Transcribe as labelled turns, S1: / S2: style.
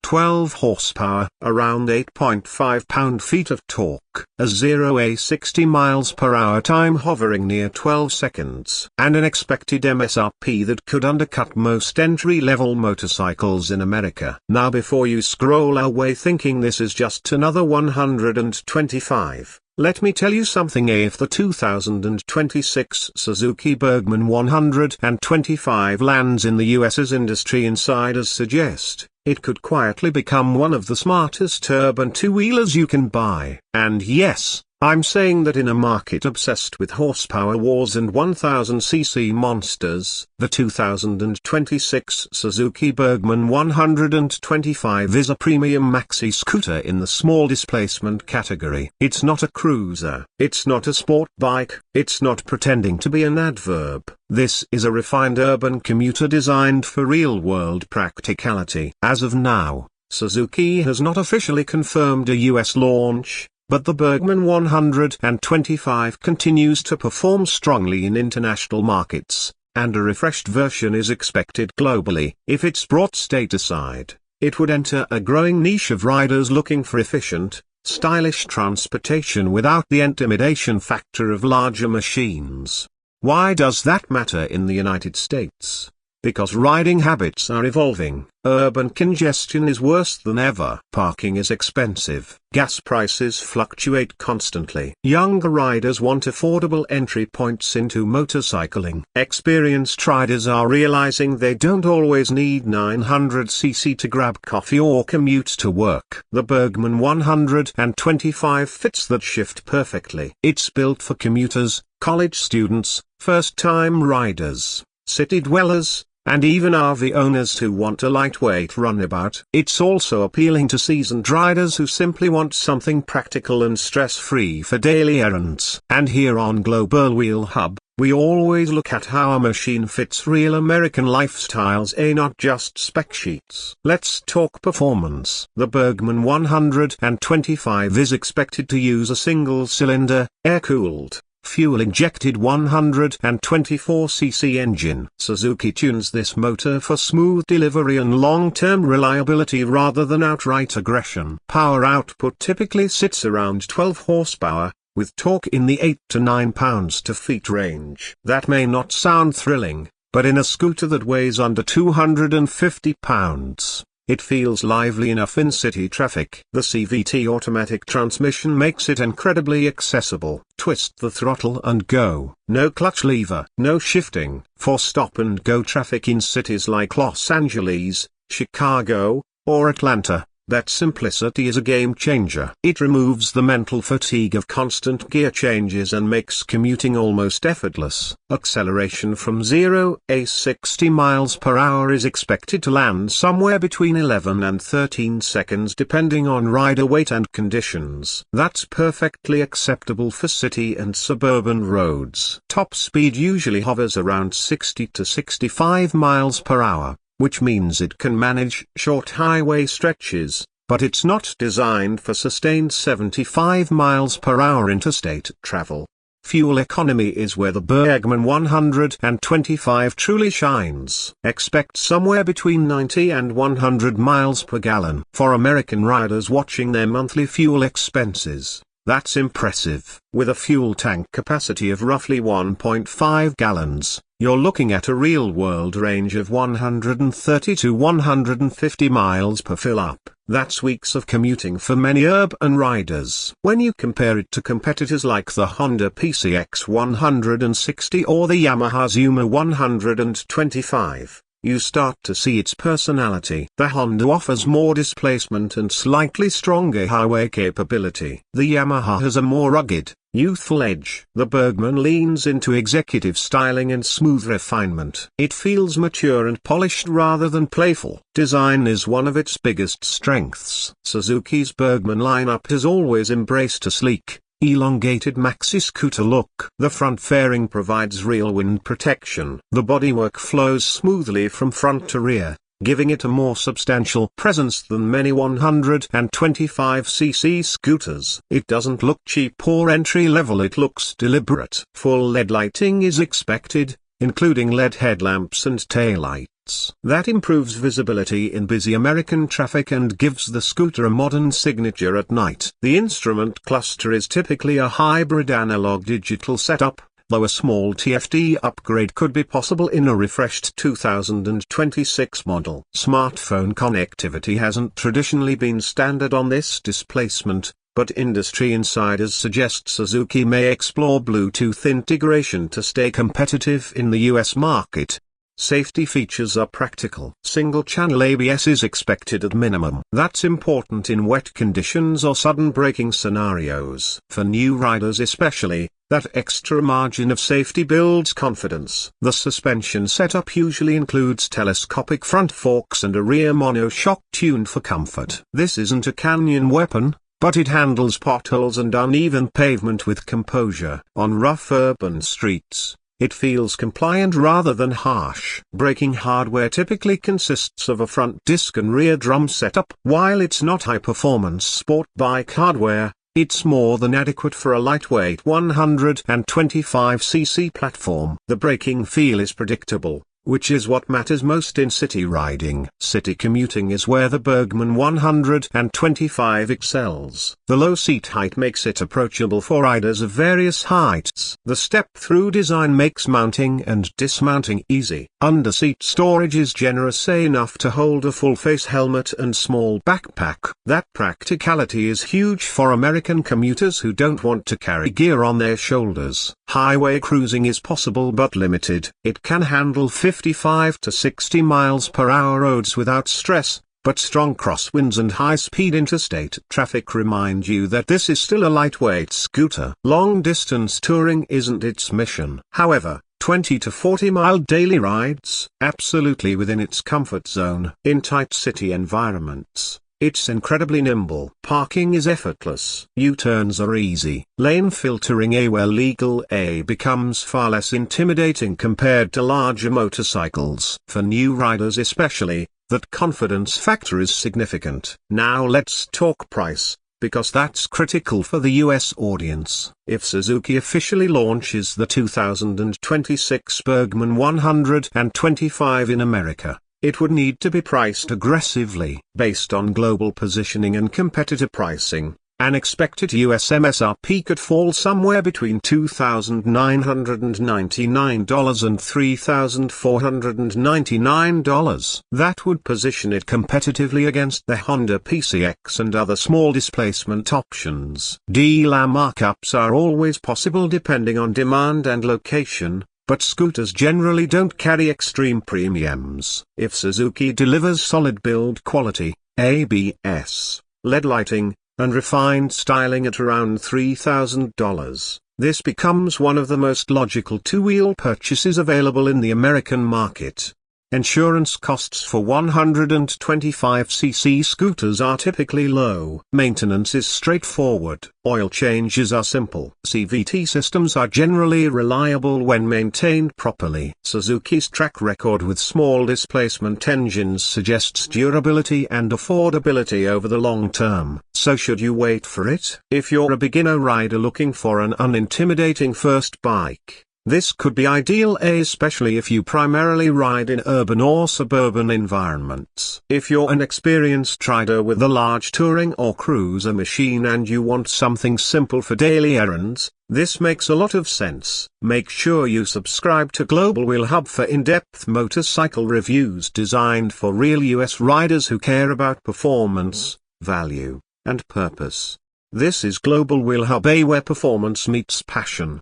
S1: 12 horsepower, around 8.5 pound-feet of torque, a 0–60 miles per hour time hovering near 12 seconds, and an expected MSRP that could undercut most entry-level motorcycles in America. Now before you scroll away thinking this is just another 125, let me tell you something. If the 2026 Suzuki Burgman 125 lands in the US as industry insiders suggest, it could quietly become one of the smartest urban two-wheelers you can buy. And yes, I'm saying that in a market obsessed with horsepower wars and 1000cc monsters, the 2026 Suzuki Burgman 125 is a premium maxi scooter in the small displacement category. It's not a cruiser, it's not a sport bike, it's not pretending to be an adverb. This is a refined urban commuter designed for real-world practicality. As of now, Suzuki has not officially confirmed a US launch, but the Burgman 125 continues to perform strongly in international markets, and a refreshed version is expected globally. If it's brought stateside, it would enter a growing niche of riders looking for efficient, stylish transportation without the intimidation factor of larger machines. Why does that matter in the United States? Because riding habits are evolving. Urban congestion is worse than ever. Parking is expensive. Gas prices fluctuate constantly. Younger riders want affordable entry points into motorcycling. Experienced riders are realizing they don't always need 900cc to grab coffee or commute to work. The Burgman 125 fits that shift perfectly. It's built for commuters, college students, first-time riders, city dwellers, and even RV owners who want a lightweight runabout. It's also appealing to seasoned riders who simply want something practical and stress-free for daily errands. And here on Global Wheel Hub, we always look at how a machine fits real American lifestyles, not just spec sheets. Let's talk performance. The Burgman 125 is expected to use a single-cylinder, air-cooled, fuel-injected 124cc engine. Suzuki tunes this motor for smooth delivery and long-term reliability rather than outright aggression. Power output typically sits around 12 horsepower, with torque in the 8 to 9 pounds-to-feet range. That may not sound thrilling, but in a scooter that weighs under 250 pounds, it feels lively enough in city traffic. The CVT automatic transmission makes it incredibly accessible. Twist the throttle and go. No clutch lever. No shifting. For stop-and-go traffic in cities like Los Angeles, Chicago, or Atlanta, that simplicity is a game changer. It removes the mental fatigue of constant gear changes and makes commuting almost effortless. Acceleration from 0–60 miles per hour is expected to land somewhere between 11 and 13 seconds depending on rider weight and conditions. That's perfectly acceptable for city and suburban roads. Top speed usually hovers around 60 to 65 miles per hour, which means it can manage short highway stretches, but it's not designed for sustained 75 miles per hour interstate travel. Fuel economy is where the Burgman 125 truly shines. Expect somewhere between 90 and 100 miles per gallon. For American riders watching their monthly fuel expenses, that's impressive. With a fuel tank capacity of roughly 1.5 gallons, you're looking at a real-world range of 130 to 150 miles per fill-up. That's weeks of commuting for many urban riders. When you compare it to competitors like the Honda PCX 160 or the Yamaha Zuma 125, you start to see its personality. The Honda offers more displacement and slightly stronger highway capability. The Yamaha has a more rugged, youthful edge. The Burgman leans into executive styling and smooth refinement. It feels mature and polished rather than playful. Design is one of its biggest strengths. Suzuki's Burgman lineup has always embraced a sleek, elongated maxi scooter look. The front fairing provides real wind protection. The bodywork flows smoothly from front to rear, giving it a more substantial presence than many 125cc scooters. It doesn't look cheap or entry-level, it looks deliberate. Full LED lighting is expected, including LED headlamps and taillights. lights. That improves visibility in busy American traffic and gives the scooter a modern signature at night. The instrument cluster is typically a hybrid analog-digital setup, though a small TFT upgrade could be possible in a refreshed 2026 model. Smartphone connectivity hasn't traditionally been standard on this displacement, but industry insiders suggest Suzuki may explore Bluetooth integration to stay competitive in the US market. Safety features are practical. Single-channel ABS is expected at minimum. That's important in wet conditions or sudden braking scenarios. For new riders especially, that extra margin of safety builds confidence. The suspension setup usually includes telescopic front forks and a rear monoshock tuned for comfort. This isn't a canyon weapon, but it handles potholes and uneven pavement with composure. On rough urban streets, it feels compliant rather than harsh. Braking hardware typically consists of a front disc and rear drum setup. While it's not high-performance sport bike hardware, it's more than adequate for a lightweight 125cc platform. The braking feel is predictable, which is what matters most in city riding. City commuting is where the Burgman 125 excels. The low seat height makes it approachable for riders of various heights. The step-through design makes mounting and dismounting easy. Under-seat storage is generous enough to hold a full-face helmet and small backpack. That practicality is huge for American commuters who don't want to carry gear on their shoulders. Highway cruising is possible but limited. It can handle 55 to 60 miles per hour roads without stress, but strong crosswinds and high-speed interstate traffic remind you that this is still a lightweight scooter. Long-distance touring isn't its mission. However, 20 to 40-mile daily rides, absolutely within its comfort zone. In tight city environments, it's incredibly nimble. Parking is effortless. U-turns are easy. Lane filtering where legal becomes far less intimidating compared to larger motorcycles. For new riders especially, that confidence factor is significant. Now let's talk price, because that's critical for the US audience. If Suzuki officially launches the 2026 Burgman 125 in America, it would need to be priced aggressively. Based on global positioning and competitor pricing, an expected US MSRP could fall somewhere between $2,999 and $3,499. That would position it competitively against the Honda PCX and other small displacement options. Dealer markups are always possible depending on demand and location, but scooters generally don't carry extreme premiums. If Suzuki delivers solid build quality, ABS, LED lighting, and refined styling at around $3,000, this becomes one of the most logical two-wheel purchases available in the American market. Insurance costs for 125cc scooters are typically low. Maintenance is straightforward. Oil changes are simple. CVT systems are generally reliable when maintained properly. Suzuki's track record with small displacement engines suggests durability and affordability over the long term. So should you wait for it? If you're a beginner rider looking for an unintimidating first bike, this could be ideal, especially if you primarily ride in urban or suburban environments. If you're an experienced rider with a large touring or cruiser machine and you want something simple for daily errands, this makes a lot of sense. Make sure you subscribe to Global Wheel Hub for in-depth motorcycle reviews designed for real US riders who care about performance, value, and purpose. This is Global Wheel Hub, where performance meets passion.